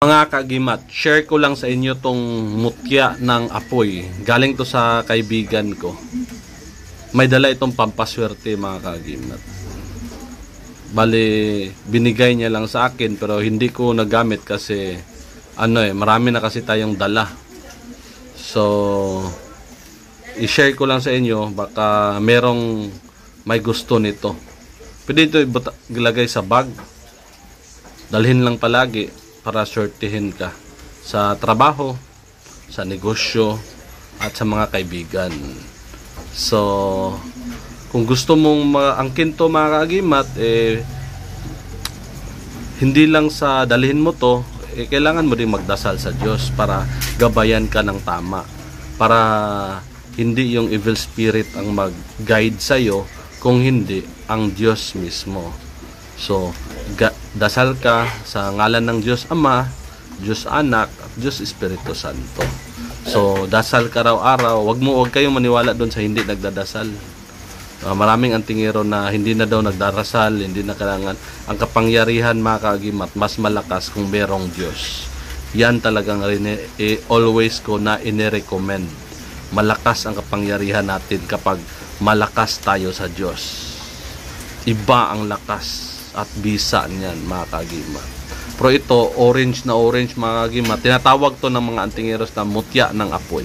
Mga kagimat, share ko lang sa inyo tong mutya ng apoy. Galing to sa kaibigan ko. May dala itong pampaswerte mga kagimat. Bali, binigay niya lang sa akin pero hindi ko nagamit kasi marami na kasi tayong dala. So, i-share ko lang sa inyo baka merong may gusto nito. Pwede ito ilagay sa bag. Dalhin lang palagi para swertihin ka sa trabaho, sa negosyo, at sa mga kaibigan. So, kung gusto mong angkin to mga kagimat, hindi lang sa dalhin mo to, kailangan mo din magdasal sa Diyos para gabayan ka ng tama. Para hindi yung evil spirit ang mag-guide sa'yo, kung hindi ang Diyos mismo. So, dasal ka sa ngalan ng Diyos Ama, Diyos Anak, at Diyos Espiritu Santo. So, dasal ka araw-araw. Huwag kayong maniwala doon sa hindi nagdadasal. Maraming antingero na hindi na daw nagdarasal, hindi na kailangan. Ang kapangyarihan mga kagimat, mas malakas kung merong Diyos. Yan talagang always ko na inirecommend. Malakas ang kapangyarihan natin kapag malakas tayo sa Diyos. Iba ang lakas at bisa niyan mga kagimat. Pero ito, orange mga kagimat. Tinatawag to ng mga antingeros na mutya ng apoy.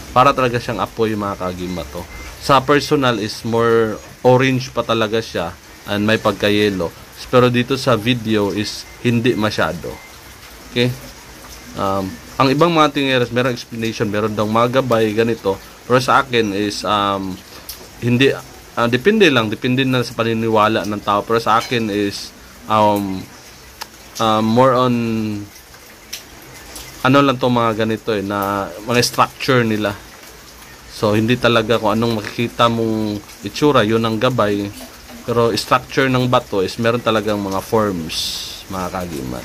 Para talaga siyang apoy mga kagimat to. Sa personal is more orange pa talaga siya and may pagka-yellow. Pero dito sa video is hindi masyado. Okay? Ang ibang mga antingeros, merong explanation, meron daw mga gabay, ganito. Pero sa akin is hindi. Depende na sa paniniwala ng tao, pero sa akin is more on lang to mga ganito na mga structure nila. So hindi talaga kung anong makikita mong itsura, yun ang gabay, pero structure ng bato is meron talagang mga forms mga kagimat.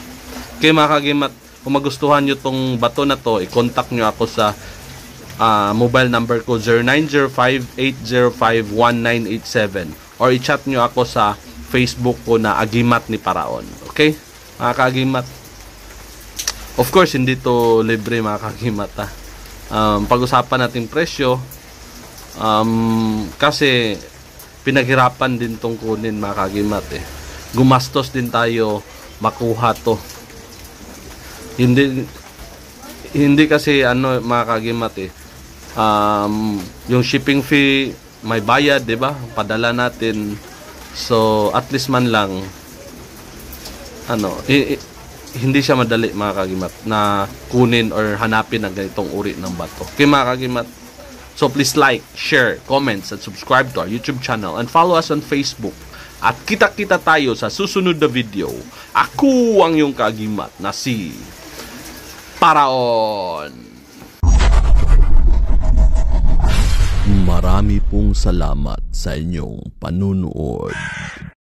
Okay mga kagimat, kung magustuhan nyo tong bato na to, i-contact nyo ako sa mobile number ko 0905-805-1987 or i-chat nyo ako sa Facebook ko na Agimat ni Paraon. Okay? Mga kagimat. Of course, hindi to libre mga kagimat. Pag-usapan natin presyo kasi pinaghirapan din tong kunin mga kagimat Gumastos din tayo makuha to. Hindi kasi mga kagimat yung shipping fee may bayad, 'di ba? Padala natin. So at least man lang hindi siya madali mga kagimat na kunin or hanapin ang ganitong uri ng bato. Okay mga kagimat. So please like, share, comments, and subscribe to our YouTube channel and follow us on Facebook. At kita-kita tayo sa susunod na video. Ako ang iyong kagimat na si Paraon. Marami pong salamat sa inyong panunood.